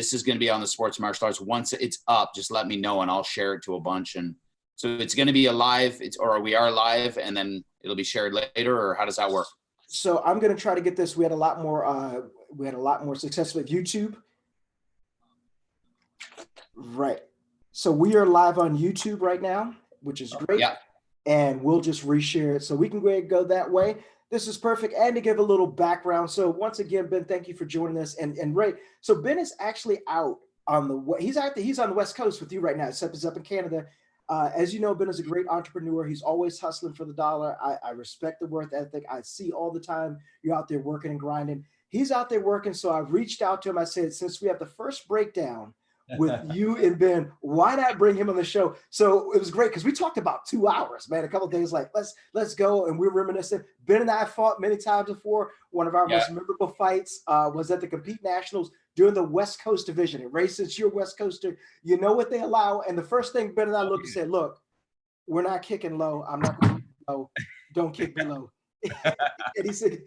this is going to be on the Sports Martial Arts. Once it's up, just let me know and I'll share it to a bunch. And so it's going to be a live, or we are live, and then it'll be shared later, or how does that work? So I'm going to try to get this. We had a lot more success with YouTube. Right. So we are live on YouTube right now, which is great. Yeah. And we'll just reshare it. So we can go ahead and go that way. This is perfect. And to give a little background. So once again, Ben, thank you for joining us. And Ray, so Ben is actually out on he's on the West Coast with you right now, except he's up in Canada. As you know, Ben is a great entrepreneur. He's always hustling for the dollar. I respect the work ethic. I see all the time you're out there working and grinding. He's out there working. So I reached out to him. I said, since we have the first breakdown with you and Ben, why not bring him on the show? So it was great because we talked about 2 hours, man. A couple of days, like let's go, and we're reminiscing. Ben and I fought many times before. One of our most memorable fights was at the Compete Nationals during the West Coast division. And Ray, since you're West Coaster, you know what they allow. And the first thing Ben and I looked and said, look, we're not kicking low. I'm not going to kick low. Don't kick me low. And he said,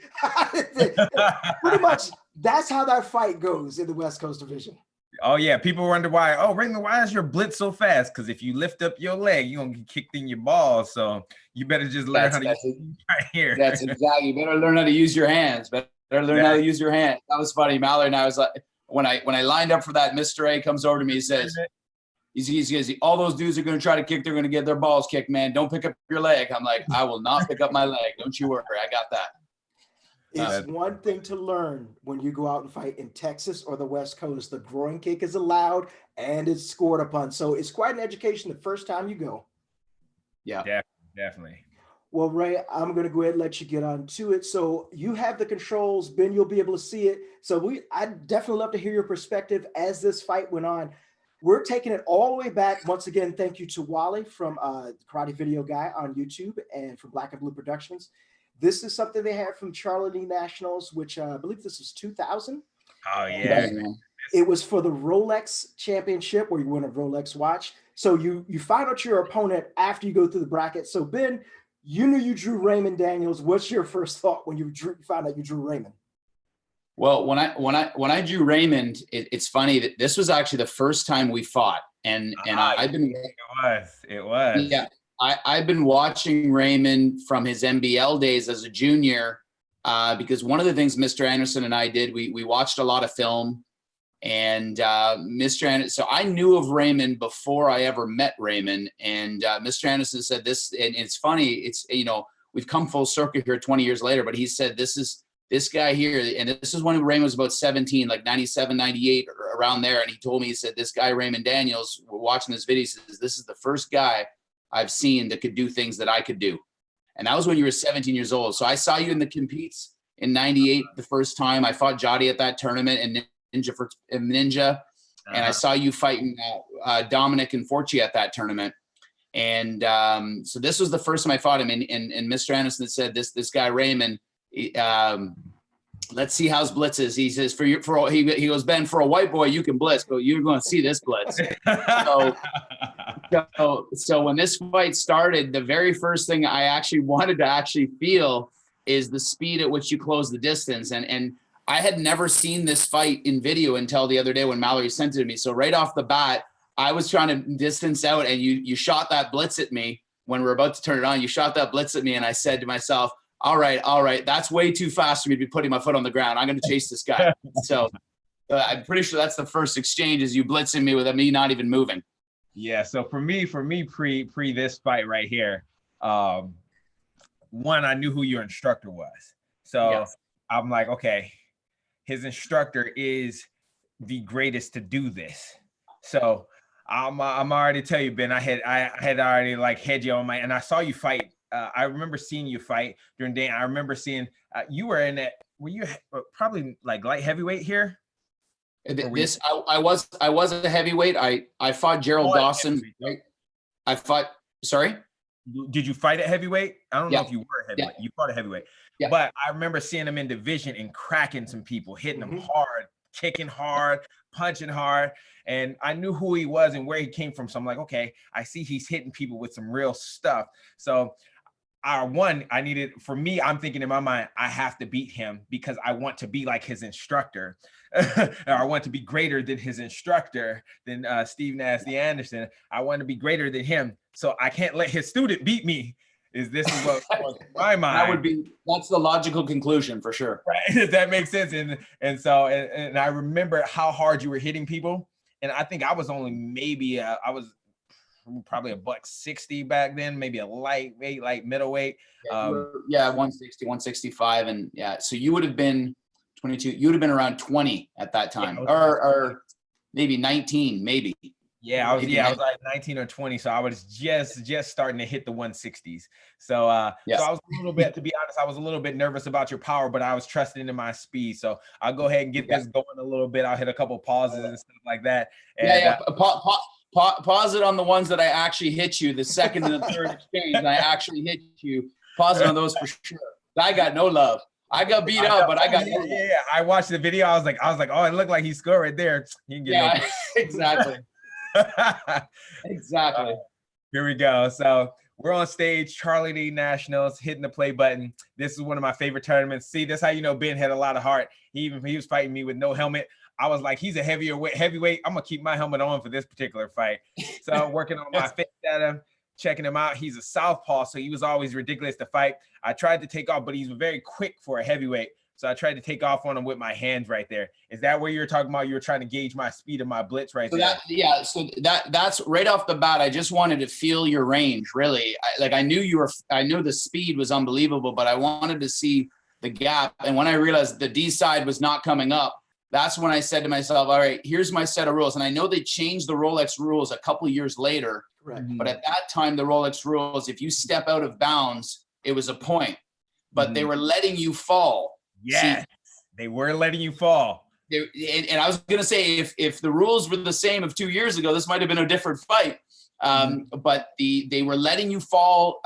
pretty much that's how that fight goes in the West Coast division. Oh yeah, people wonder why. Oh, Raymond, why is your blitz so fast? Because if you lift up your leg, you're gonna get kicked in your balls. So you better just learn how to use it right here. That's exactly. You better learn how to use your hands. Better learn how to use your hands. That was funny. Mallory and I was like, when I lined up for that, Mr. A comes over to me. He says, all those dudes are gonna try to kick. They're gonna get their balls kicked, man. Don't pick up your leg. I'm like, I will not pick up my leg. Don't you worry. I got that. It's one thing to learn when you go out and fight in Texas or the West Coast. The groin kick is allowed and it's scored upon. So it's quite an education the first time you go. Yeah. Definitely. Well, Ray, I'm going to go ahead and let you get on to it. So you have the controls. Ben, you'll be able to see it. So I'd definitely love to hear your perspective as this fight went on. We're taking it all the way back. Once again, thank you to Wally from Karate Video Guy on YouTube and from Black and Blue Productions. This is something they had from Charlie Nationals, which I believe this was 2000. Oh, yeah. It was for the Rolex Championship where you win a Rolex watch. So you find out your opponent after you go through the bracket. So, Ben, you knew you drew Raymond Daniels. What's your first thought when you found out you drew Raymond? Well, when I drew Raymond, it's funny that this was actually the first time we fought. And I've been – It was. Yeah. I've been watching Raymond from his NBL days as a junior because one of the things Mr. Anderson and I did, we watched a lot of film, and Mr. Anderson, so I knew of Raymond before I ever met Raymond, and Mr. Anderson said this, and it's funny, it's, we've come full circle here 20 years later, but he said, this guy here, and this is when Raymond was about 17, like 97, 98, around there, and he told me, he said, this guy, Raymond Daniels, watching this video, says, this is the first guy I've seen that could do things that I could do. And that was when you were 17 years old. So I saw you in the competes in 98 the first time. I fought Jody at that tournament and Ninja. And I saw you fighting Dominic and Forci at that tournament. And so this was the first time I fought him. And Mr. Anderson said, this guy Raymond, let's see how's blitz is. He says, he goes, Ben, for a white boy, you can blitz, but you're going to see this blitz. So when this fight started, the very first thing I actually wanted to feel is the speed at which you close the distance. And I had never seen this fight in video until the other day when Mallory sent it to me. So right off the bat, I was trying to distance out, and you shot that blitz at me when we were about to turn it on. You shot that blitz at me, and I said to myself, all right, that's way too fast for me to be putting my foot on the ground. I'm going to chase this guy. So I'm pretty sure that's the first exchange, is you blitzing me with me not even moving. Yeah. So for me, pre this fight right here, one, I knew who your instructor was. So yes. I'm like, okay, his instructor is the greatest to do this. So I'm already tell you, Ben, I had already like had you on my, and I saw you fight. I remember seeing you fight during the day. I remember seeing you were in that. Were you probably like light heavyweight here? I was a heavyweight. I fought Gerald Dawson. Right? I fought. Sorry. Did you fight at heavyweight? I don't know if you were heavyweight. Yeah. You fought at heavyweight. Yeah. But I remember seeing him in division and cracking some people, hitting them hard, kicking hard, punching hard. And I knew who he was and where he came from. So I'm like, okay, I see he's hitting people with some real stuff. So I needed, for me, I'm thinking in my mind, I have to beat him because I want to be like his instructor. Or I want to be greater than his instructor, than Steve Nasty Anderson. I want to be greater than him. So I can't let his student beat me. This is what was in my mind. That's the logical conclusion for sure. Right? Does that make sense? And I remember how hard you were hitting people. And I think I was only maybe, I was probably a $160 back then, maybe a lightweight, like middleweight. 160, 165. And yeah, so you would have been 22, you would have been around 20 at that time, or maybe 19, maybe. Yeah, I was like 19 or 20. So I was just starting to hit the 160s. So so I was a little bit, to be honest, I was a little bit nervous about your power, but I was trusting in my speed. So I'll go ahead and get this going a little bit. I'll hit a couple pauses and stuff like that. And, pause it on the ones that I actually hit you. The second and the third exchange, I actually hit you. Pause it on those for sure. I got no love. I got beat up, but I got no love. Yeah. I watched the video. I was like, oh, it looked like he scored right there. He can get no exactly. Exactly. Here we go. So we're on stage, Charlie D Nationals, hitting the play button. This is one of my favorite tournaments. See, that's how you know Ben had a lot of heart. He was fighting me with no helmet. I was like, he's a heavyweight. I'm gonna keep my helmet on for this particular fight. So I'm working on my face at him, checking him out. He's a southpaw, so he was always ridiculous to fight. I tried to take off, but he's very quick for a heavyweight. So I tried to take off on him with my hands right there. Is that what you were talking about? You were trying to gauge my speed and my blitz right there. So that's right off the bat. I just wanted to feel your range, really. I knew the speed was unbelievable, but I wanted to see the gap. And when I realized the D side was not coming up, that's when I said to myself, all right, here's my set of rules. And I know they changed the Rolex rules a couple of years later. Correct. But at that time, the Rolex rules, if you step out of bounds, it was a point. But they were letting you fall. Yeah, they were letting you fall. And I was going to say, if the rules were the same of 2 years ago, this might have been a different fight. But they were letting you fall,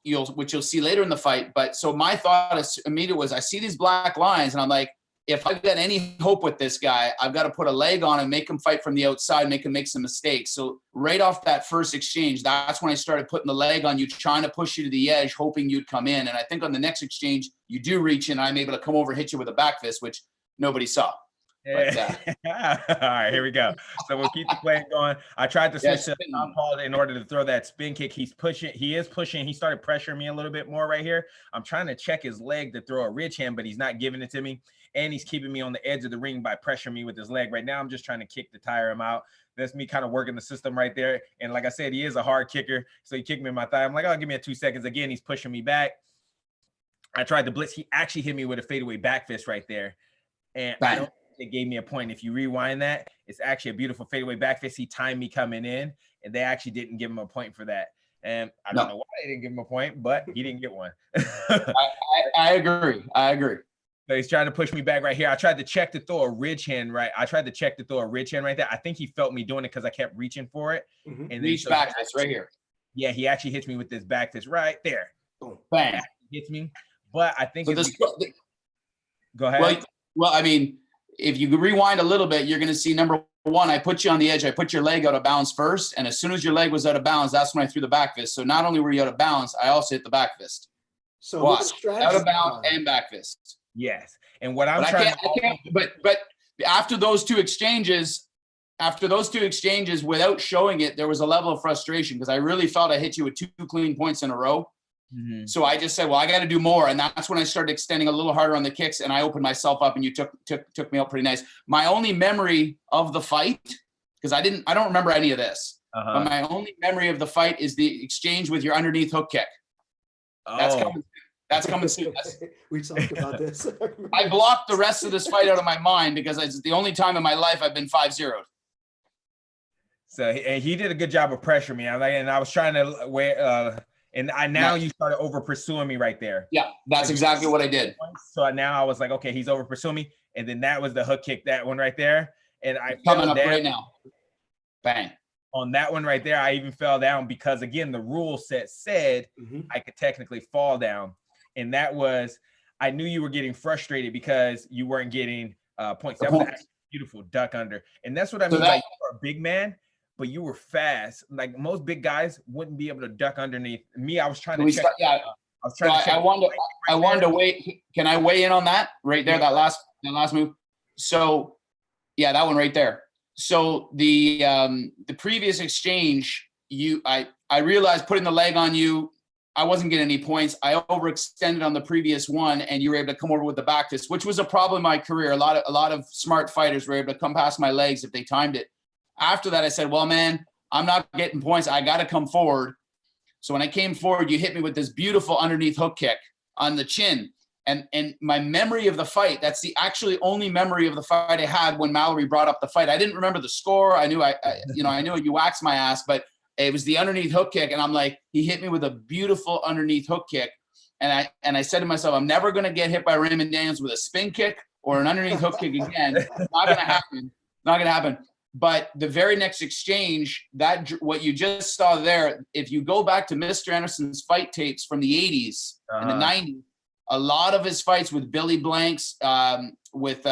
which you'll see later in the fight. But so my thought immediately was, I see these black lines, and I'm like, if I've got any hope with this guy, I've got to put a leg on him, make him fight from the outside, make him make some mistakes. So right off that first exchange, that's when I started putting the leg on you, trying to push you to the edge, hoping you'd come in. And I think on the next exchange, you do reach in. I'm able to come over and hit you with a back fist, which nobody saw. But, all right, here we go. So we'll keep the play going. I tried to switch to southpaw in order to throw that spin kick. He's pushing. He is pushing. He started pressuring me a little bit more right here. I'm trying to check his leg to throw a ridge hand, but he's not giving it to me. And he's keeping me on the edge of the ring by pressuring me with his leg. Right now, I'm just trying to kick to tire him out. That's me kind of working the system right there. And like I said, he is a hard kicker. So he kicked me in my thigh. I'm like, oh, give me 2 seconds. Again, he's pushing me back. I tried to blitz. He actually hit me with a fadeaway back fist right there. And I don't think it gave me a point. If you rewind that, it's actually a beautiful fadeaway back fist. He timed me coming in, and they actually didn't give him a point for that. And I don't know why they didn't give him a point, but he didn't get one. I agree. So he's trying to push me back right here. I tried to check to throw a ridge hand right. I tried to check to throw a ridge hand right there. I think he felt me doing it because I kept reaching for it. And reach back fist right here. Yeah, he actually hits me with this back fist right there. Boom. Bang. He hits me. But I think go ahead. Well, I mean, if you rewind a little bit, you're going to see number one, I put you on the edge. I put your leg out of bounds first. And as soon as your leg was out of bounds, that's when I threw the back fist. So not only were you out of bounds, I also hit the back fist. So out of bounds and back fist. Yes. And what I'm trying to but after those two exchanges, without showing it, there was a level of frustration because I really felt I hit you with 2 clean points in a row. So I just said, well, I got to do more. And that's when I started extending a little harder on the kicks, and I opened myself up, and you took me out pretty nice. My only memory of the fight, because I don't remember any of this, but my only memory of the fight is the exchange with your underneath hook kick. That's coming soon. We talked about this. I blocked the rest of this fight out of my mind because it's the only time in my life I've been 5-0'd. So he did a good job of pressuring me. I was trying to you started over pursuing me right there. Yeah, that's exactly what I did. So now I was like, okay, he's over pursuing me. And then that was the hook kick, that one right there. And I coming up right now. Bang. On that one right there, I even fell down because, again, the rule set said I could technically fall down. And that was, I knew you were getting frustrated because you weren't getting points. That was actually a beautiful duck under. And that's what I mean. Like, you were a big man, but you were fast. Like most big guys wouldn't be able to duck underneath me. I was trying to check. was So trying to check. I wanted to wait. Can I weigh in on that right there? That last move. So yeah, that one right there. So the previous exchange, I realized putting the leg on you, I wasn't getting any points. I overextended on the previous one, and you were able to come over with the back fist, which was a problem in my career. A lot of smart fighters were able to come past my legs if they timed it. After that, I said, well, man, I'm not getting points. I got to come forward. So when I came forward, you hit me with this beautiful underneath hook kick on the chin. And my memory of the fight, that's the actually only memory of the fight I had when Mallory brought up the fight. I didn't remember the score. I knew I knew you waxed my ass, but it was the underneath hook kick. And I'm like, he hit me with a beautiful underneath hook kick. And I said to myself, I'm never going to get hit by Raymond Daniels with a spin kick or an underneath hook kick again. It's not going to happen. Not going to happen. But the very next exchange, that what you just saw there, if you go back to Mr. Anderson's fight tapes from the 80s and the 90s, a lot of his fights with Billy Blanks, with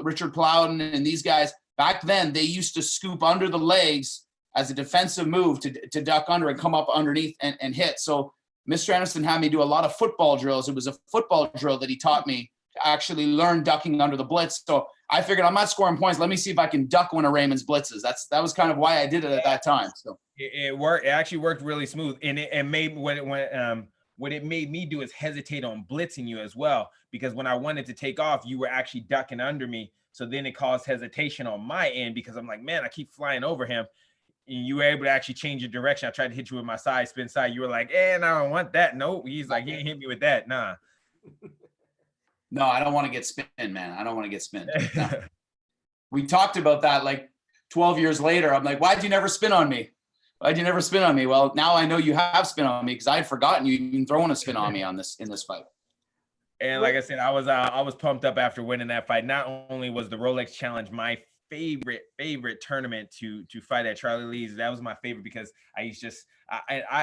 Richard Plowden and these guys, back then they used to scoop under the legs as a defensive move to duck under and come up underneath and hit. So Mr. Anderson had me do a lot of football drills. It was a football drill that he taught me to actually learn ducking under the blitz. So I figured I'm not scoring points. Let me see if I can duck one of Raymond's blitzes. That was kind of why I did it at that time. So it worked. It actually worked really smooth, and it made what it made me do is hesitate on blitzing you as well, because when I wanted to take off, you were actually ducking under me. So then it caused hesitation on my end, because I'm like, man, I keep flying over him. And you were able to actually change your direction. I tried to hit you with my side spin side. You were like, I don't want that. Nope. He's like, he ain't hit me with that. Nah. No, I don't want to get spin, man. I don't want to get spin. No. We talked about that like 12 years later. I'm like, why'd you never spin on me? Why'd you never spin on me? Well, now I know you have spin on me, because I had forgotten you even throwing a spin on me in this fight. And like I said, I was pumped up after winning that fight. Not only was the Rolex Challenge my favorite tournament to fight at Charlie Lee's, that was my favorite, because I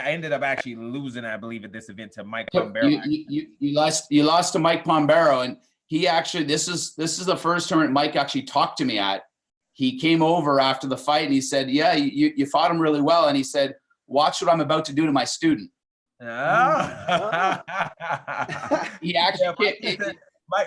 ended up actually losing, I believe, at this event to Mike Pombero. You lost to Mike Pombero, and he actually, this is the first tournament Mike actually talked to me at. He came over after the fight and he said, yeah, you fought him really well. And he said, watch what I'm about to do to my student. Oh. He actually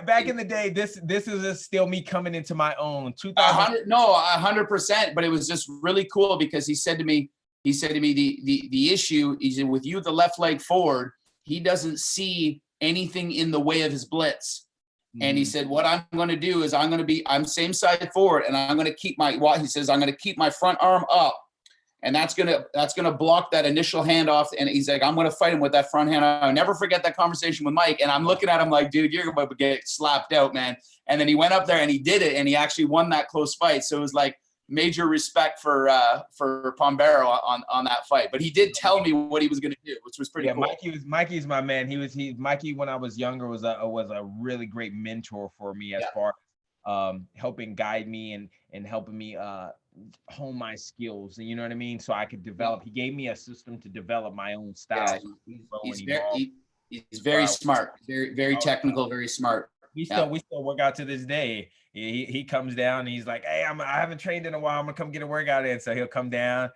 back in the day, this is still me coming into my own. 100%. But it was just really cool, because he said to me, the issue is with you, the left leg forward, he doesn't see anything in the way of his blitz. And he said, what I'm going to do is I'm same side forward, and I'm going to keep I'm going to keep my front arm up, and that's going to block that initial handoff. And he's like, I'm going to fight him with that front hand. I'll never forget that conversation with Mike. And I'm looking at him like, dude, you're about to get slapped out, man. And then he went up there and he did it, and he actually won that close fight. So it was like major respect for Pombero on that fight. But he did tell me what he was going to do, which was pretty cool. Mikey's my man. Mikey, when I was younger, was a really great mentor for me, as far as helping guide me and helping me hone my skills, and you know what I mean, so I could develop. He gave me a system to develop my own style. He's very smart, very technical, very smart. We still work out to this day. He comes down and he's like, hey, I haven't trained in a while. I'm gonna come get a workout in. So he'll come down,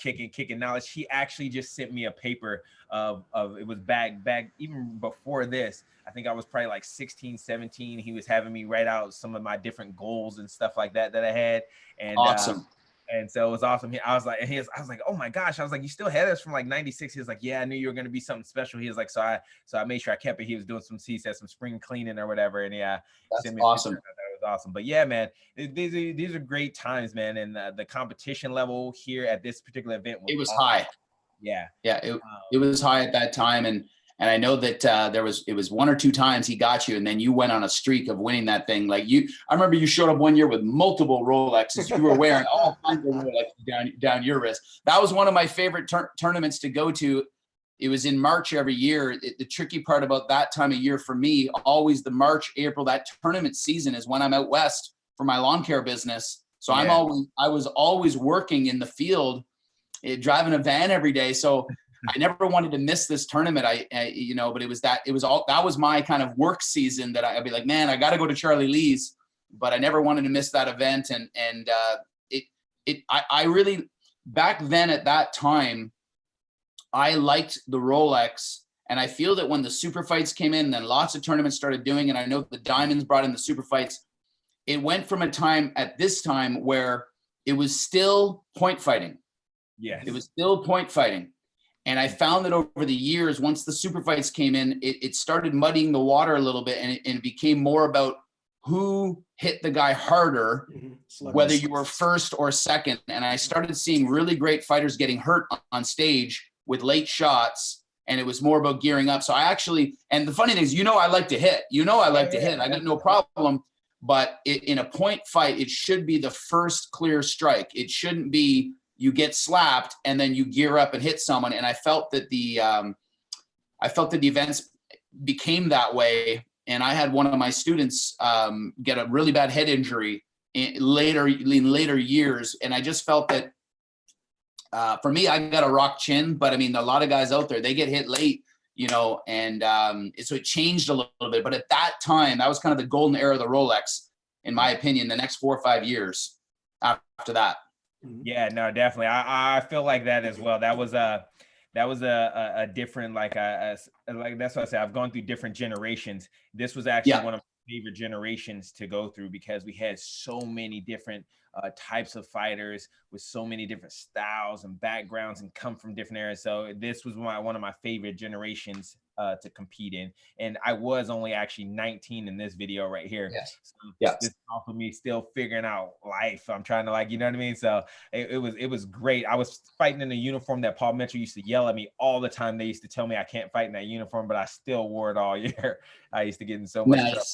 kicking knowledge. He actually just sent me a paper of it was back even before this. I think I was probably like 16, 17. He was having me write out some of my different goals and stuff like that I had. And awesome. And so it was awesome. I was like, oh my gosh. I was like, you still had this from like 96. He was like, yeah, I knew you were going to be something special. He was like, so I made sure I kept it. He was doing some spring cleaning or whatever. And yeah, that's awesome. That was awesome. But yeah, man, these are great times, man. And the competition level here at this particular event was awesome. High. Yeah. It was high at that time. And I know that it was one or two times he got you, and then you went on a streak of winning that thing. Like I remember you showed up one year with multiple Rolexes. You were wearing all kinds of Rolexes down your wrist. That was one of my favorite tournaments to go to. It was in March every year. The tricky part about that time of year for me, always the March, April, that tournament season is when I'm out west for my lawn care business. So I was always working in the field, driving a van every day. So I never wanted to miss this tournament. But that was my kind of work season that I'd be like, man, I got to go to Charlie Lee's, but I never wanted to miss that event. I really, back then at that time, I liked the Rolex And I feel that when the super fights came in, then lots of tournaments started doing it. I know the Diamonds brought in the super fights. It went from a time at this time where it was still point fighting. Yes. It was still point fighting. And I found that over the years, once the super fights came in, it started muddying the water a little bit, and it became more about who hit the guy harder, whether you were first or second. And I started seeing really great fighters getting hurt on stage with late shots, and it was more about gearing up. So I actually, and the funny thing is, I like to hit. I like to hit. I got no problem. But in a point fight, it should be the first clear strike. It shouldn't be you get slapped and then you gear up and hit someone. And I felt that the events became that way. And I had one of my students get a really bad head injury in later years. And I just felt that for me, I got a rock chin, but I mean, a lot of guys out there, they get hit late, and so it changed a little bit. But at that time, that was kind of the golden era of the Rolex, in my opinion, the next 4 or 5 years after that. Yeah, no, definitely. I feel like that as well. That was a different, like that's what I said. I've gone through different generations. This was actually one of my favorite generations to go through, because we had so many different types of fighters with so many different styles and backgrounds and come from different areas. So this was one of my favorite generations to compete in. And I was only actually 19 in this video right here. Yes. So this is also me still figuring out life. I'm trying to, like, you know what I mean? So it was great. I was fighting in a uniform that Paul Mitchell used to yell at me all the time. They used to tell me I can't fight in that uniform, but I still wore it all year. I used to get in so much trouble.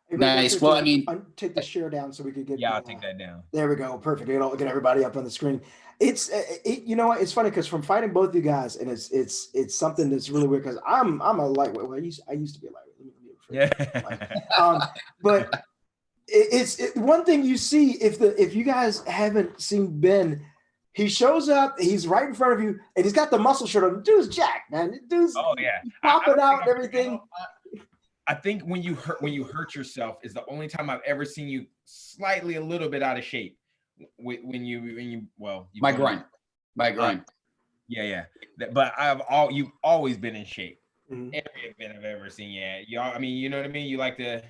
Hey, nice. Well, I mean, take the share down so we could get. Yeah, I'll take that down. There we go. Perfect. Get everybody up on the screen. It's you know what? It's funny because from fighting both of you guys, and it's something that's really weird because I'm a lightweight. Well, I used to be a lightweight. Yeah. But it's one thing you see if you guys haven't seen Ben. He shows up, he's right in front of you, and he's got the muscle shirt on. The dude's jacked, man. The dude's popping out and everything. I think when you hurt yourself is the only time I've ever seen you slightly a little bit out of shape. When you my grind. Yeah. But you've always been in shape. Mm-hmm. Every event I've ever seen. Yeah. Y'all, I mean, you know what I mean? You like to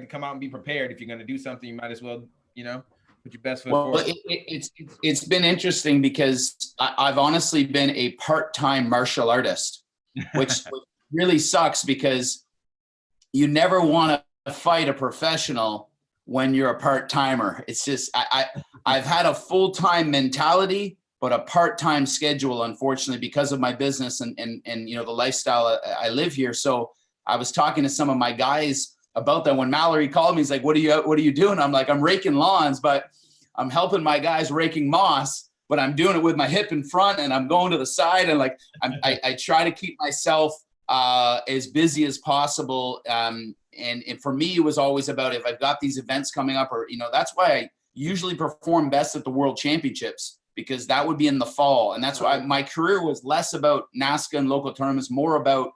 come out and be prepared. If you're gonna do something, you might as well, put your best foot forward. It's been interesting because I've honestly been a part-time martial artist, which really sucks because you never want to fight a professional when you're a part-timer. It's just, I've had a full-time mentality, but a part-time schedule, unfortunately, because of my business and the lifestyle I live here. So I was talking to some of my guys about that when Mallory called me. He's like, what are you doing? I'm like, I'm raking lawns, but I'm helping my guys raking moss, but I'm doing it with my hip in front and I'm going to the side. And like, I try to keep myself as busy as possible. And for me, it was always about if I've got these events coming up or, that's why I usually perform best at the World Championships, because that would be in the fall. And that's why my career was less about NASCA and local tournaments, more about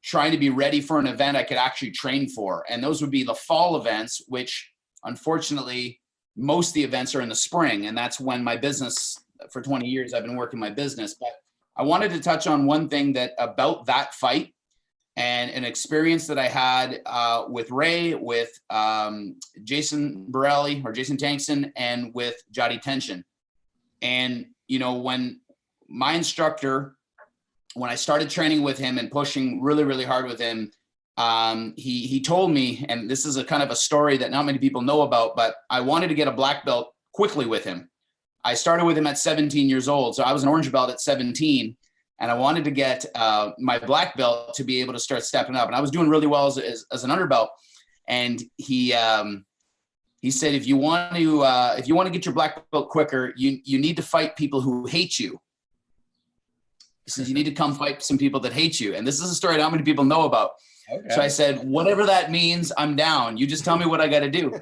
trying to be ready for an event I could actually train for. And those would be the fall events, which unfortunately, most of the events are in the spring. And that's when my business, for 20 years, I've been working my business. But I wanted to touch on one thing about that fight and an experience that I had with Ray, with Jason Borelli or Jason Tankson, and with Jadi Tenshin. And, when my instructor, when I started training with him and pushing really, really hard with him, he told me, and this is a kind of a story that not many people know about, but I wanted to get a black belt quickly with him. I started with him at 17 years old. So I was an orange belt at 17, and I wanted to get my black belt to be able to start stepping up. And I was doing really well as an underbelt. And he said, if you want to get your black belt quicker, you need to fight people who hate you. He says, you need to come fight some people that hate you. And this is a story not many people know about. Okay. So I said, whatever that means, I'm down. You just tell me what I got to do.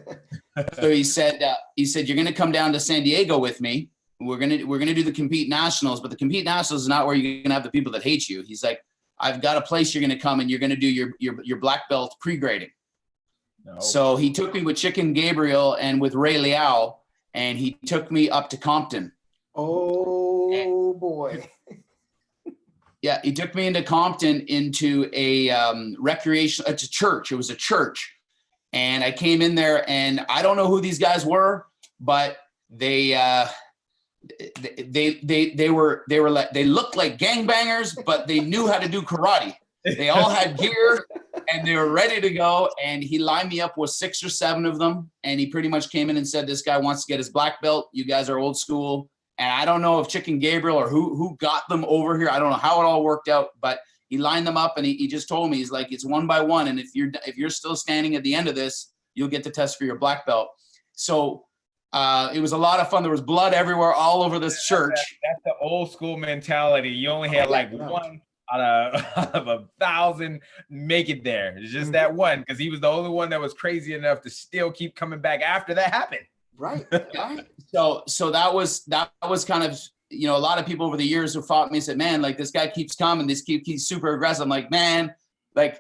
So he said, you're going to come down to San Diego with me. We're going to do the Compete Nationals, but the Compete Nationals is not where you're going to have the people that hate you. He's like, I've got a place you're going to come and you're going to do your black belt pre-grading. No. So he took me with Chicken Gabriel and with Ray Liao, and he took me up to Compton. Oh boy. Yeah, he took me into Compton into a recreation. It's a church. It was a church, and I came in there, and I don't know who these guys were, but they looked like gangbangers, but they knew how to do karate. They all had gear, and they were ready to go. And he lined me up with 6 or 7 of them, and he pretty much came in and said, "This guy wants to get his black belt. You guys are old school." And I don't know if Chicken Gabriel or who got them over here. I don't know how it all worked out, but he lined them up, and he just told me, he's like, it's 1 by 1. And if you're still standing at the end of this, you'll get to test for your black belt. So it was a lot of fun. There was blood everywhere, all over this church. That's the old school mentality. You only had like one out of 1,000 make it there. It's just that one, because he was the only one that was crazy enough to still keep coming back after that happened. Right. So that was kind of, you know, a lot of people over the years who fought me said, man, like this guy keeps coming, he's super aggressive. I'm like, man, like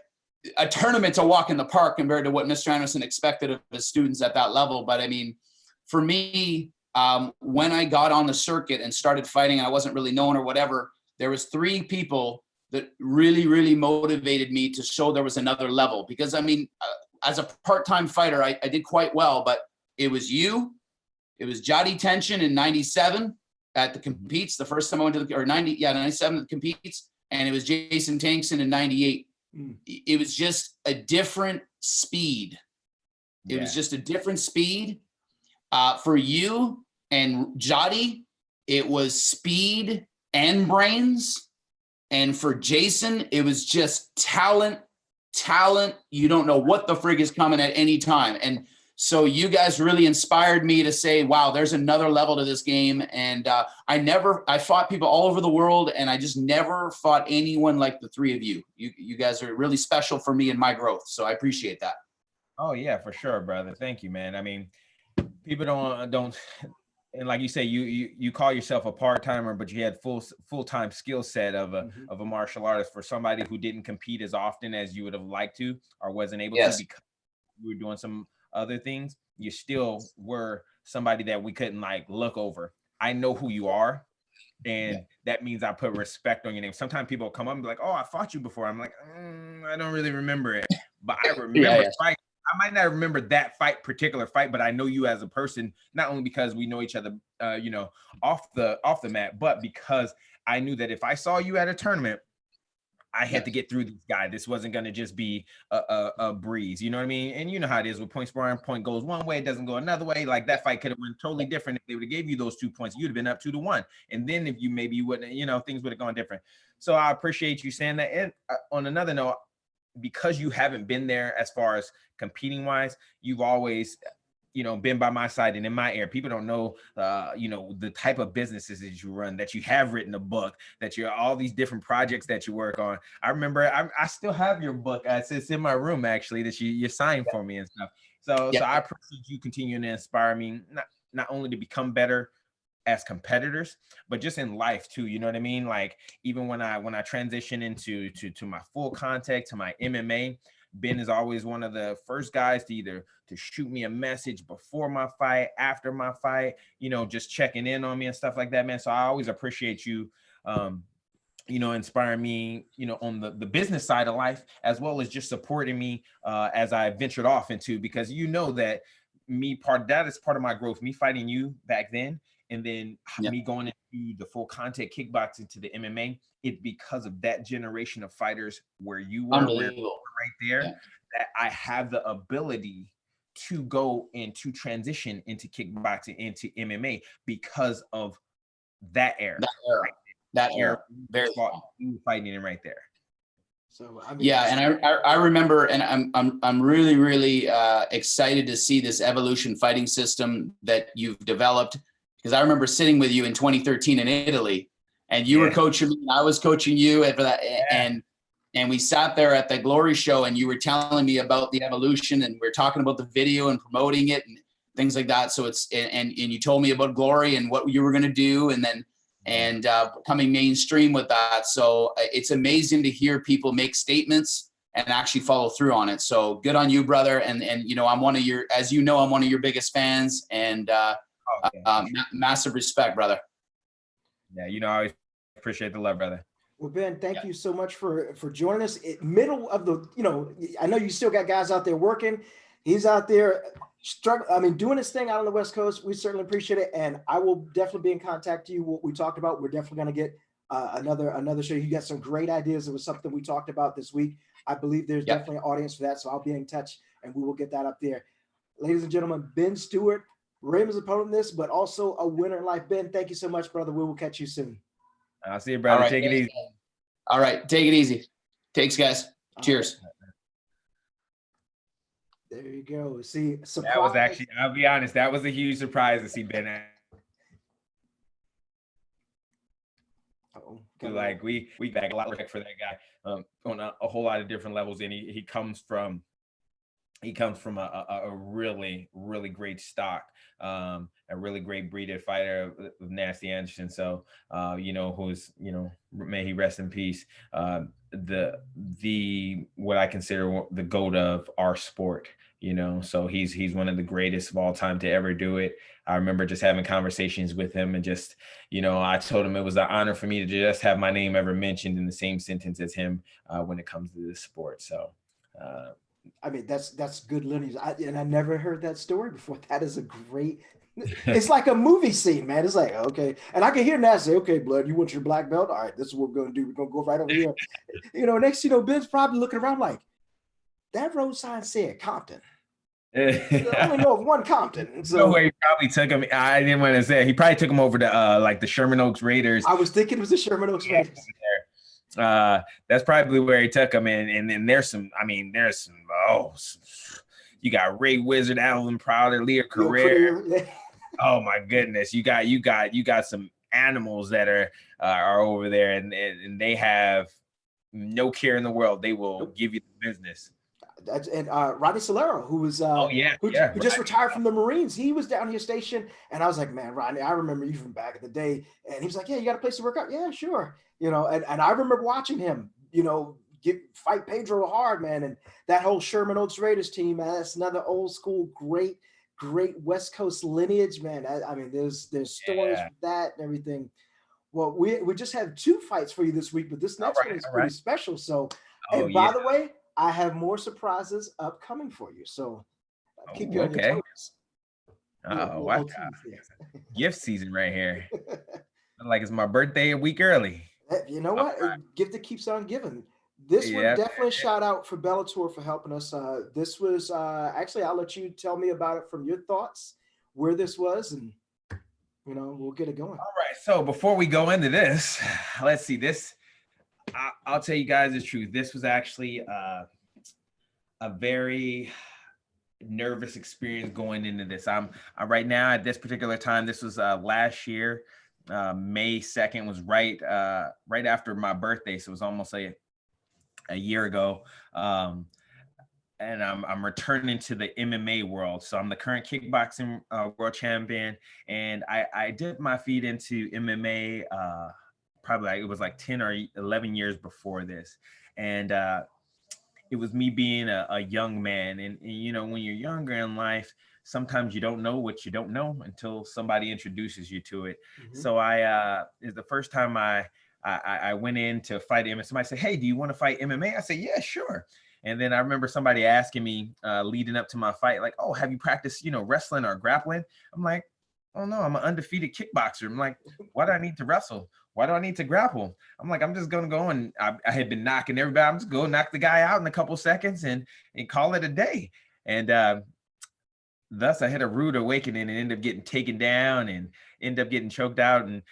a tournament's a walk in the park compared to what Mr. Anderson expected of his students at that level. But I mean, for me, when I got on the circuit and started fighting, and I wasn't really known or whatever, there was 3 people that really, really motivated me to show there was another level. Because I mean, as a part-time fighter, I did quite well, but it was you, it was Jody Tension in 97 at the competes, the first time I went to the, or 97 at the competes, and it was Jason Tankson in 98. It was just a different speed. It was just a different speed. For you and Jody, it was speed and brains. And for Jason, it was just talent. You don't know what the frig is coming at any time. And so you guys really inspired me to say, wow, there's another level to this game. And I fought people all over the world, and I just never fought anyone like the 3 of you. You guys are really special for me and my growth. So I appreciate that. Oh yeah, for sure, brother. Thank you, man. I mean, people don't, and like you say, you call yourself a part-timer, but you had full-time skill set of a martial artist. For somebody who didn't compete as often as you would have liked to, or wasn't able to because you were doing some other things, you still were somebody that we couldn't like look over. I know who you are, and that means I put respect on your name. Sometimes people come up and be like, "Oh, I fought you before." I'm like, I don't really remember it, but I remember fighting. I might not remember that particular fight, but I know you as a person, not only because we know each other, off the mat, but because I knew that if I saw you at a tournament, I had to get through this guy. This wasn't going to just be a breeze. You know what I mean? And you know how it is with point sparring. Point goes one way, it doesn't go another way. Like that fight could have been totally different if they would have gave you those 2 points. You'd have been up 2-1. And then if you wouldn't, things would have gone different. So I appreciate you saying that. And on another note, because you haven't been there as far as competing wise, you've always been by my side and in my ear. People don't know the type of businesses that you run, that you have written a book, that you're all these different projects that you work on. I remember I still have your book. It's in my room actually, that you signed for me and stuff. So I appreciate you continuing to inspire me, not only to become better as competitors, but just in life too. You know what I mean? Like even when I transition into my full contact, to my MMA, Ben is always one of the first guys to shoot me a message before my fight, after my fight, just checking in on me and stuff like that, man. So I always appreciate you, inspiring me, on the business side of life, as well as just supporting me as I ventured off into, because that that is part of my growth, me fighting you back then. And then me going into the full contact kickboxing to the MMA, it's because of that generation of fighters where you were right there, that I have the ability to go into transition into kickboxing, into MMA, because of that era. That era. Very fighting it right there. So I mean, and I remember, and I'm really, really excited to see this evolution fighting system that you've developed. Because I remember sitting with you in 2013 in Italy, and you were coaching me, and I was coaching you, and for that, and we sat there at the Glory show, and you were telling me about the evolution, and we were talking about the video and promoting it and things like that. So and you told me about Glory and what you were going to do, and then coming mainstream with that. So it's amazing to hear people make statements and actually follow through on it. So good on you, brother. And I'm one of your, as you know, I'm one of your biggest fans, and massive respect, brother. Yeah, I always appreciate the love, brother. Well, Ben, thank you so much for joining us. Middle of the, I know you still got guys out there working. He's out there struggling. Doing his thing out on the West Coast. We certainly appreciate it, and I will definitely be in contact with you. What we talked about, we're definitely going to get another show. You got some great ideas. It was something we talked about this week. I believe there's definitely an audience for that, so I'll be in touch, and we will get that up there. Ladies and gentlemen, Ben Stewart, Raymond's opponent in this, but also a winner in life. Ben, thank you so much, brother. We will catch you soon. I'll see you, brother. Take it easy. All right. Take it easy. Thanks, guys. Cheers. There you go. See, surprise. That was actually, I'll be honest, that was a huge surprise to see Ben. Like we got a lot of respect for that guy on a whole lot of different levels, and he comes from a really, really great stock, a really great breeded fighter of Nasty Anderson. So, who's, may he rest in peace. The what I consider the GOAT of our sport, so he's one of the greatest of all time to ever do it. I remember just having conversations with him and just, I told him it was an honor for me to just have my name ever mentioned in the same sentence as him when it comes to this sport. So, that's good lineage. I never heard that story before. That is a great, it's like a movie scene, man. It's like, okay. And I can hear Nat say, okay, blood, you want your black belt? All right, this is what we're going to do. We're going to go right over here. Next, Ben's probably looking around like, that road sign said Compton. I only know of one Compton. So no way, he probably took him. I didn't want to say, he probably took him over to like the Sherman Oaks Raiders. I was thinking it was the Sherman Oaks Raiders. That's probably where he took him in. And then there's some, you got Ray Wizard, Alvin Prowler, Leah Carrere. Yeah. Oh my goodness. You got some animals that are over there, and they have no care in the world. They will give you the business. And Rodney Solero, who was who just retired from the Marines, he was down here stationed, and I was like, man, Rodney, I remember you from back in the day. And he was like, yeah, you got a place to work out? Yeah, sure. And I remember watching him, fight Pedro hard, man. And that whole Sherman Oaks Raiders team, man, that's another old school, great West Coast lineage, man. There's stories for that and everything. Well, we just have 2 fights for you this week, but this next one is pretty special. So, by the way, I have more surprises upcoming for you. So keep you on your toes. Wow. Gift season right here. Like it's my birthday a week early. You know what? Gift that keeps on giving. This one definitely a shout out for Bellator for helping us. This was actually, I'll let you tell me about it from your thoughts, where this was, and we'll get it going. All right. So before we go into this, let's see this. I'll tell you guys the truth. This was actually a very nervous experience going into this. I'm right now at this particular time. This was last year. May 2nd was right after my birthday, so it was almost a year ago. And I'm returning to the MMA world. So I'm the current kickboxing world champion, and I dipped my feet into MMA. Probably it was like 10 or 11 years before this. And it was me being a young man. And when you're younger in life, sometimes you don't know what you don't know until somebody introduces you to it. Mm-hmm. So it's the first time I went in to fight MMA. Somebody said, hey, do you want to fight MMA? I said, yeah, sure. And then I remember somebody asking me leading up to my fight, like, oh, have you practiced, wrestling or grappling? I'm like, oh no, I'm an undefeated kickboxer. I'm like, why do I need to wrestle? Why do I need to grapple? I'm like, I'm just going to go, and I had been knocking everybody. I'm just going to knock the guy out in a couple seconds and call it a day. And thus I had a rude awakening and ended up getting taken down and ended up getting choked out. And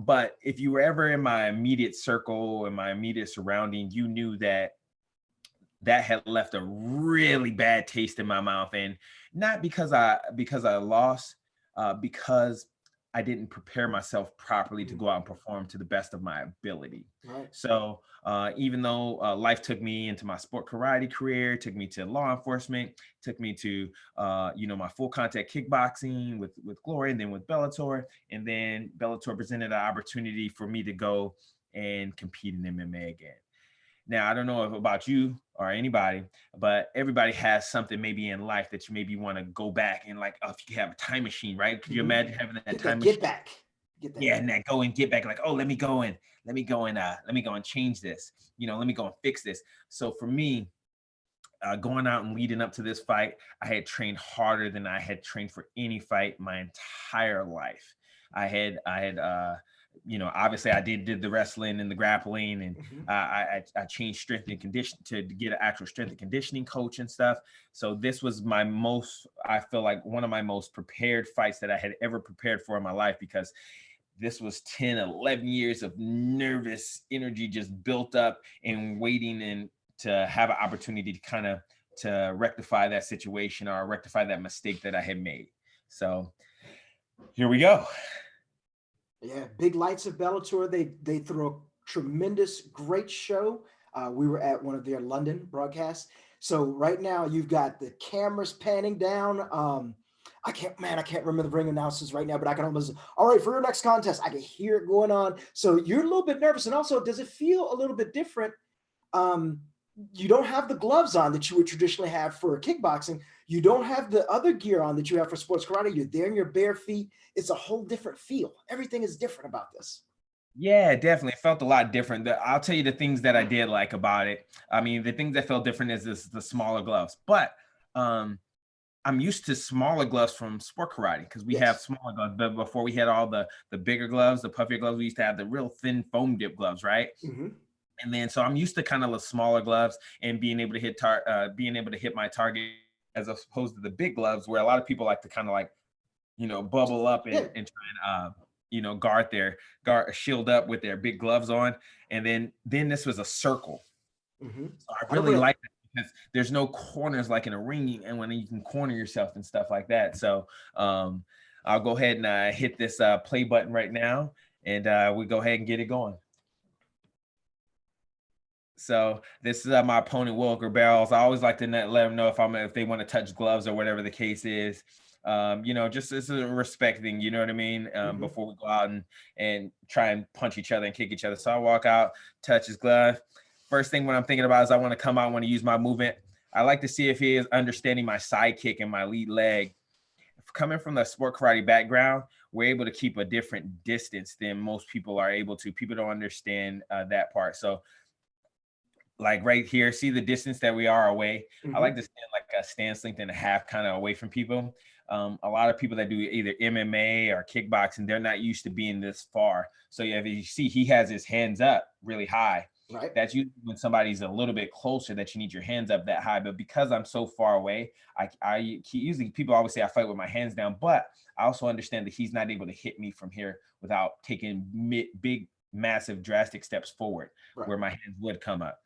but if you were ever in my immediate circle and my immediate surrounding, you knew that had left a really bad taste in my mouth. And not because I lost, because I didn't prepare myself properly to go out and perform to the best of my ability. Right. So even though life took me into my sport karate career, took me to law enforcement, took me to my full contact kickboxing with Glory, and then with Bellator, and then Bellator presented an opportunity for me to go and compete in MMA again. Now, I don't know about you or anybody, but everybody has something maybe in life that you maybe want to go back and, like, if you have a time machine, right? Could you imagine having that time machine? Get back. Get that. Yeah, and that go and get back, like, oh, let me go and change this. Let me go and fix this. So for me, going out and leading up to this fight, I had trained harder than I had trained for any fight my entire life. Obviously I did the wrestling and the grappling, and I changed strength and condition to get an actual strength and conditioning coach and stuff. So this was I feel like one of my most prepared fights that I had ever prepared for in my life, because this was 10, 11 years of nervous energy just built up and waiting, and to have an opportunity to rectify that situation or rectify that mistake that I had made. So here we go. Yeah, big lights of Bellator. They throw a tremendous, great show. We were at one of their London broadcasts. So right now you've got the cameras panning down. I can't remember the ring announcers right now, but I can almost, all right, for your next contest, I can hear it going on. So you're a little bit nervous. And also, does it feel a little bit different? You don't have the gloves on that you would traditionally have for kickboxing. You don't have the other gear on that you have for sports karate. You're there in your bare feet. It's a whole different feel. Everything is different about this. Yeah, definitely. It felt a lot different. I'll tell you the things that I did like about it. I mean, the things that felt different is the smaller gloves. But I'm used to smaller gloves from sport karate, because we have smaller gloves. But before we had all the bigger gloves, the puffier gloves, we used to have the real thin foam dip gloves, right? Mm-hmm. And then, so I'm used to kind of the smaller gloves and being able to hit my target, as opposed to the big gloves, where a lot of people like to kind of like, bubble up and try and, shield up with their big gloves on. And then this was a circle. Mm-hmm. So I really like that, because there's no corners like in a ring, and when you can corner yourself and stuff like that. So I'll go ahead and hit this play button right now, and we go ahead and get it going. So this is my opponent, Wilker Barrels. I always like to let them know if they want to touch gloves or whatever the case is. Just as a respect thing, you know what I mean? Before we go out and try and punch each other and kick each other. So I walk out, touch his glove. First thing when I'm thinking about is I want to come out, I want to use my movement. I like to see if he is understanding my side kick and my lead leg. Coming from the sport karate background, we're able to keep a different distance than most people are able to. People don't understand that part. So like right here, see the distance that we are away. I like to stand like a stance length and a half kind of away from people. A lot of people that do either MMA or kickboxing, they're not used to being this far. So yeah, if you see, he has his hands up really high. Right. That's usually when somebody's a little bit closer that you need your hands up that high. But because I'm so far away, usually people always say I fight with my hands down, but I also understand that he's not able to hit me from here without taking big, massive, drastic steps forward, where my hands would come up.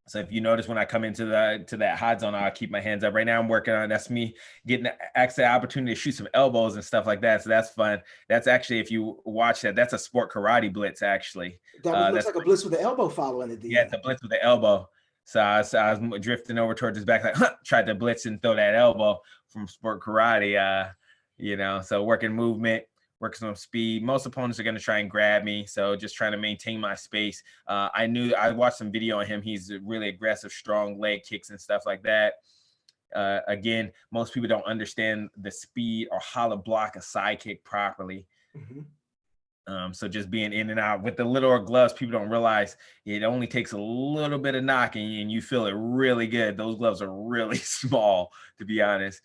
So if you notice when I come into that hot zone, I'll keep my hands up. Right now I'm working on, that's me getting the opportunity to shoot some elbows and stuff like that. So that's fun. That's actually, if you watch that, that's a sport karate blitz actually. That looks like a blitz with the elbow following it. Yeah, it's a blitz with the elbow. So I was drifting over towards his back, like, tried to blitz and throw that elbow from sport karate. So working movement, working some speed. Most opponents are going to try and grab me, so just trying to maintain my space. I watched some video on him. He's really aggressive, strong leg kicks and stuff like that. Again, most people don't understand the speed or how to block a side kick properly. So just being in and out with the littler gloves, people don't realize it only takes a little bit of knocking and you feel it really good. Those gloves are really small, to be honest.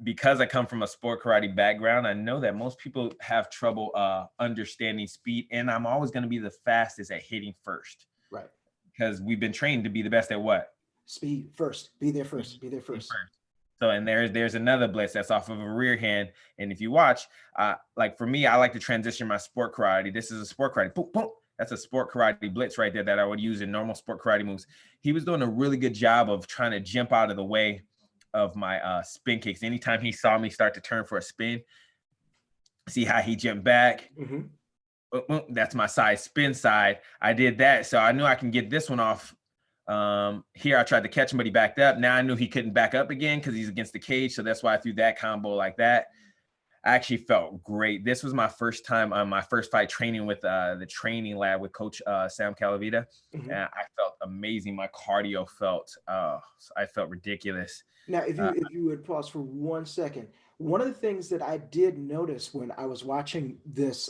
Because I come from a sport karate background, I know that most people have trouble understanding speed, and I'm always going to be the fastest at hitting first. Right. Because we've been trained to be the best at what? Speed first. Be there first. Be there first. So, and there's another blitz that's off of a rear hand. And if you watch, like for me, I like to transition my sport karate. This is a sport karate. Boom, boom. That's a sport karate blitz right there that I would use in normal sport karate moves. He was doing a really good job of trying to jump out of the way of my spin kicks. Anytime he saw me start to turn for a spin, see how he jumped back. That's my side spin side. I did that, so I knew I can get this one off. Here I tried to catch him, but he backed up. Now I knew he couldn't back up again because he's against the cage, so that's why I threw that combo like that. I actually felt great. This was my first time on my first fight training with the training lab with Coach Sam Calavita. And I felt amazing. My cardio felt, I felt ridiculous. Now, if you would pause for 1 second, One of the things that I did notice when I was watching this,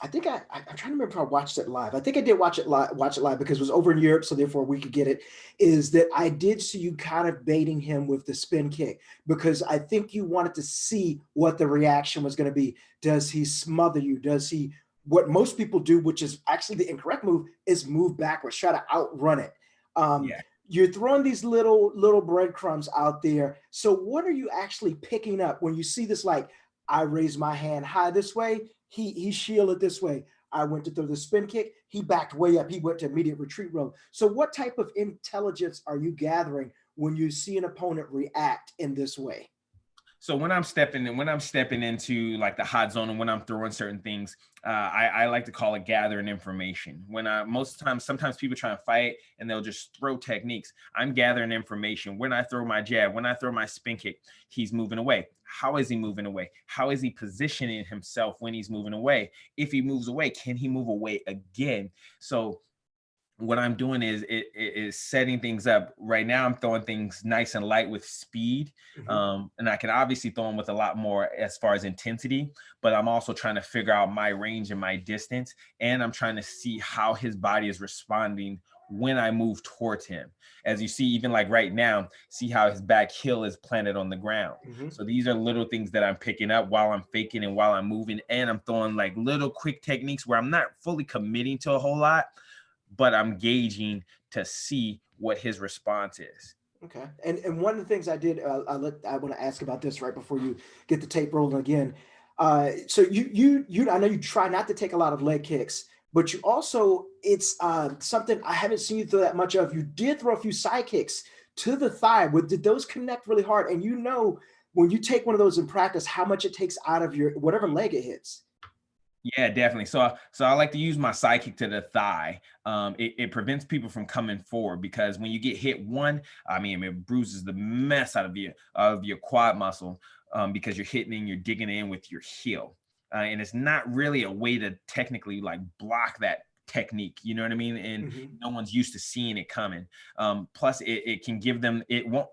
I think I'm trying to remember if I watched it live. I think I did watch it live because it was over in Europe, so therefore we could get it. Is that I did see you kind of baiting him with the spin kick because I think you wanted to see what the reaction was going to be. Does he smother you? Does he? What most people do, which is actually the incorrect move, is move backwards, try to outrun it. Um, Yeah. you're throwing these little breadcrumbs out there. So what are you actually picking up when you see this? Like, I raised my hand high this way, he shielded this way. I went to throw the spin kick, he backed way up, he went to immediate retreat roll. So what type of intelligence are you gathering when you see an opponent react in this way? So when I'm stepping into like the hot zone and when I'm throwing certain things, I like to call it gathering information. When sometimes people try and fight and they'll just throw techniques. I'm gathering information. When I throw my jab, when I throw my spin kick, he's moving away. How is he moving away? How is he positioning himself when he's moving away? If he moves away, can he move away again? So what I'm doing is setting things up. Right now, I'm throwing things nice and light with speed, and I can obviously throw them with a lot more as far as intensity. But I'm also trying to figure out my range and my distance, and I'm trying to see how his body is responding when I move towards him. As you see, even like right now, see how his back heel is planted on the ground. So these are little things that I'm picking up while I'm faking and while I'm moving, and I'm throwing like little quick techniques where I'm not fully committing to a whole lot, but I'm gauging to see what his response is. Okay. And one of the things I did, I want to ask about this right before you get the tape rolling again. So I know you try not to take a lot of leg kicks, but you also, it's something I haven't seen you throw that much of. You did throw a few side kicks to the thigh. Did those connect really hard? And you know, when you take one of those in practice, how much it takes out of your whatever leg it hits. Yeah, definitely. So I like to use my side kick to the thigh. It prevents people from coming forward because when you get hit one, I mean, it bruises the mess out of your quad muscle because you're hitting and you're digging in with your heel. And it's not really a way to technically like block that technique. You know what I mean? And no one's used to seeing it coming. Plus, it can give them, it won't,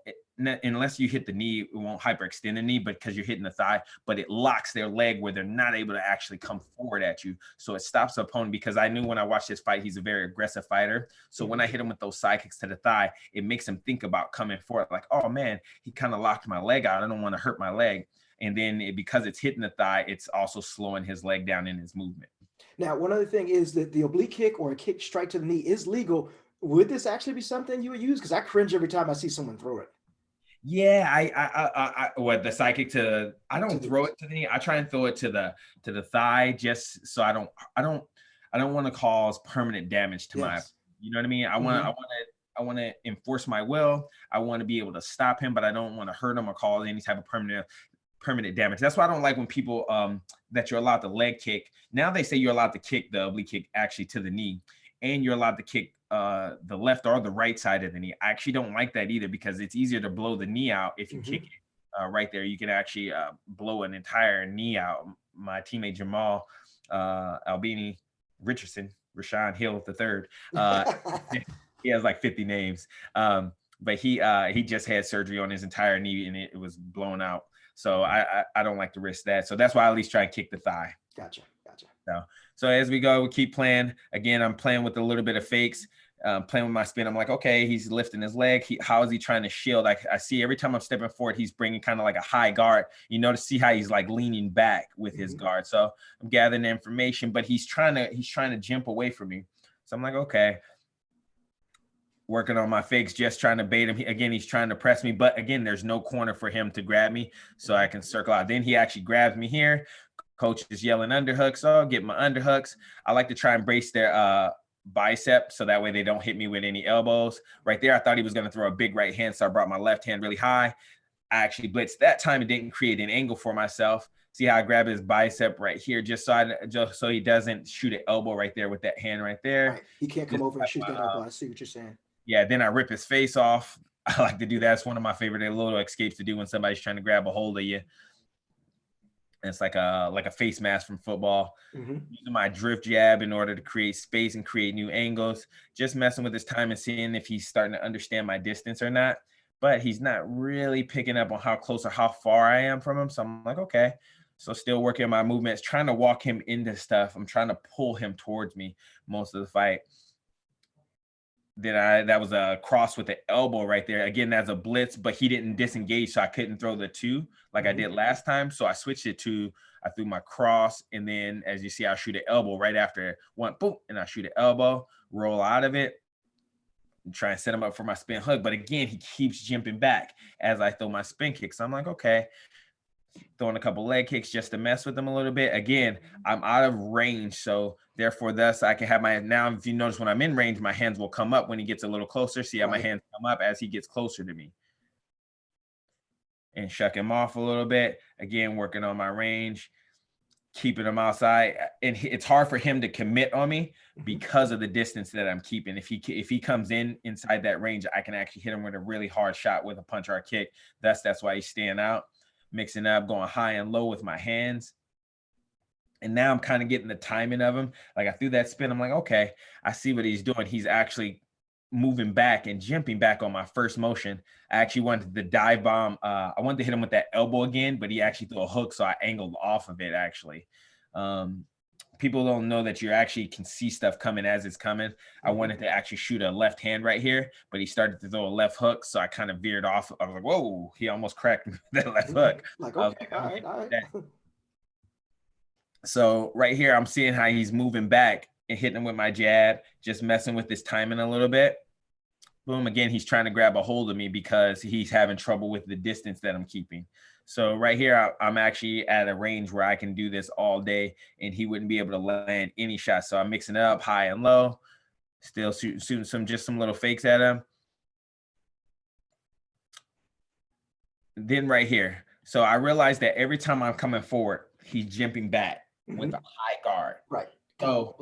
unless you hit the knee, it won't hyperextend the knee, but because you're hitting the thigh, but it locks their leg where they're not able to actually come forward at you. So it stops the opponent, because I knew when I watched this fight, he's a very aggressive fighter. So when I hit him with those side kicks to the thigh, it makes him think about coming forward. Like, oh man, he kind of locked my leg out. I don't want to hurt my leg. And then because it's hitting the thigh, it's also slowing his leg down in his movement. Now, one other thing is that the oblique kick or a kick straight to the knee is legal. Would this actually be something you would use? Because I cringe every time I see someone throw it. Yeah, what the psychic to, I don't throw it to the knee. I try and throw it to the thigh just so I don't want to cause permanent damage to my, you know what I mean? I want to enforce my will. I want to be able to stop him, but I don't want to hurt him or cause any type of permanent damage. That's why I don't like when people that you're allowed to leg kick. Now they say you're allowed to kick the oblique kick actually to the knee, and you're allowed to kick the left or the right side of the knee. I actually don't like that either, because it's easier to blow the knee out if you kick it right there. You can actually blow an entire knee out. My teammate Jamal Albini Richardson, Rashawn Hill III, he has like 50 names, but he just had surgery on his entire knee and it was blown out. So I don't like to risk that. So that's why I at least try and kick the thigh. Gotcha. So as we go, we keep playing. Again, I'm playing with a little bit of fakes, playing with my spin. I'm like, okay, he's lifting his leg. How is he trying to shield? I see every time I'm stepping forward, he's bringing kind of like a high guard, to see how he's like leaning back with his guard. So I'm gathering the information, but he's trying to jump away from me. So I'm like, okay, working on my fakes, just trying to bait him. Again, he's trying to press me, but again, there's no corner for him to grab me, so I can circle out. Then he actually grabs me here. Coach is yelling underhooks. So I'll get my underhooks. I like to try and brace their bicep so that way they don't hit me with any elbows. Right there, I thought he was going to throw a big right hand, so I brought my left hand really high. I actually blitzed that time and didn't create an angle for myself. See how I grab his bicep right here, just so he doesn't shoot an elbow right there with that hand right there. Right. He can't come over and shoot that elbow. I see what you're saying. Yeah, then I rip his face off. I like to do that. It's one of my favorite little escapes to do when somebody's trying to grab a hold of you. And it's like a face mask from football. Using my drift jab in order to create space and create new angles. Just messing with his time and seeing if he's starting to understand my distance or not. but he's not really picking up on how close or how far I am from him. So I'm like, okay. So still working on my movements, trying to walk him into stuff. I'm trying to pull him towards me most of the fight. Then that was a cross with the elbow right there. Again, that's a blitz, but he didn't disengage, so I couldn't throw the 2 like I did last time. So I switched it to, I threw my cross, and then as you see, I'll shoot an elbow right after one, boom, and I shoot an elbow, roll out of it, and try and set him up for my spin hook. But again, he keeps jumping back as I throw my spin kick. So I'm like, okay, throwing a couple leg kicks just to mess with him a little bit. Again, I'm out of range, so therefore thus I can have my, now if you notice when I'm in range, my hands will come up when he gets a little closer. See how my hands come up as he gets closer to me. And shuck him off a little bit. Again, working on my range, keeping him outside. And it's hard for him to commit on me because of the distance that I'm keeping. If he comes inside that range, I can actually hit him with a really hard shot with a punch or a kick. That's why he's staying out. Mixing up, going high and low with my hands. And now I'm kind of getting the timing of him. Like I threw that spin. I'm like, okay, I see what he's doing. He's actually moving back and jumping back on my first motion. I actually wanted the dive bomb. I wanted to hit him with that elbow again, but he actually threw a hook. So I angled off of it actually. People don't know that you actually can see stuff coming as it's coming. I wanted to actually shoot a left hand right here, but he started to throw a left hook. So I kind of veered off. I was like, whoa, he almost cracked that left hook. Like, okay, all right. So right here, I'm seeing how he's moving back and hitting him with my jab, just messing with his timing a little bit. Boom, again, he's trying to grab a hold of me because he's having trouble with the distance that I'm keeping. So right here, I'm actually at a range where I can do this all day and he wouldn't be able to land any shots. So I'm mixing it up high and low, still shooting some little fakes at him. Then right here. So I realized that every time I'm coming forward, he's jumping back with a high guard. Right. So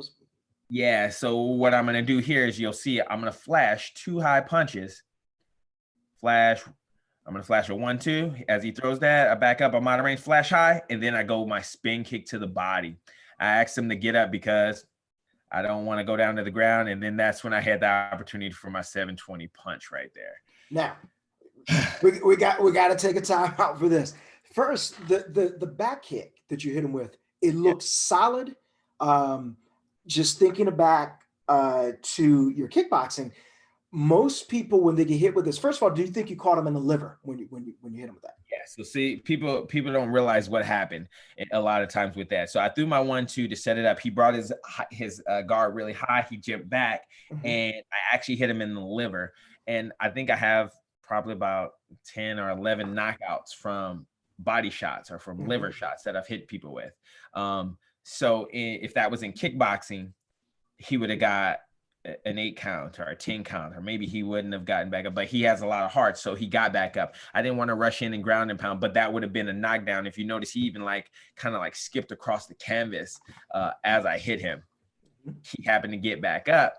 yeah, so what I'm going to do here is you'll see I'm going to flash 2 high punches. Flash. I'm going to flash a 1-2. As he throws that, I back up, I'm out of range, flash high, and then I go my spin kick to the body. I asked him to get up because I don't want to go down to the ground, and then that's when I had the opportunity for my 720 punch right there. Now, we got to take a time out for this. First, the back kick that you hit him with, it looks solid. Just thinking back to your kickboxing, most people when they get hit with this, first of all, do you think you caught him in the liver when you hit him with that? Yeah. So see, people don't realize what happened a lot of times with that. So I threw my 1-2 to set it up. He brought his guard really high. He jumped back, and I actually hit him in the liver. And I think I have probably about 10 or 11 knockouts from body shots or from liver shots that I've hit people with. So if that was in kickboxing, he would have got an 8 count or a 10 count, or maybe he wouldn't have gotten back up, but he has a lot of heart. So he got back up. I didn't want to rush in and ground and pound, but that would have been a knockdown. If you notice, he even kind of skipped across the canvas as I hit him. He happened to get back up,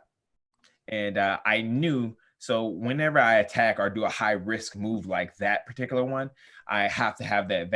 and I knew. So whenever I attack or do a high risk move like that particular one, I have to have that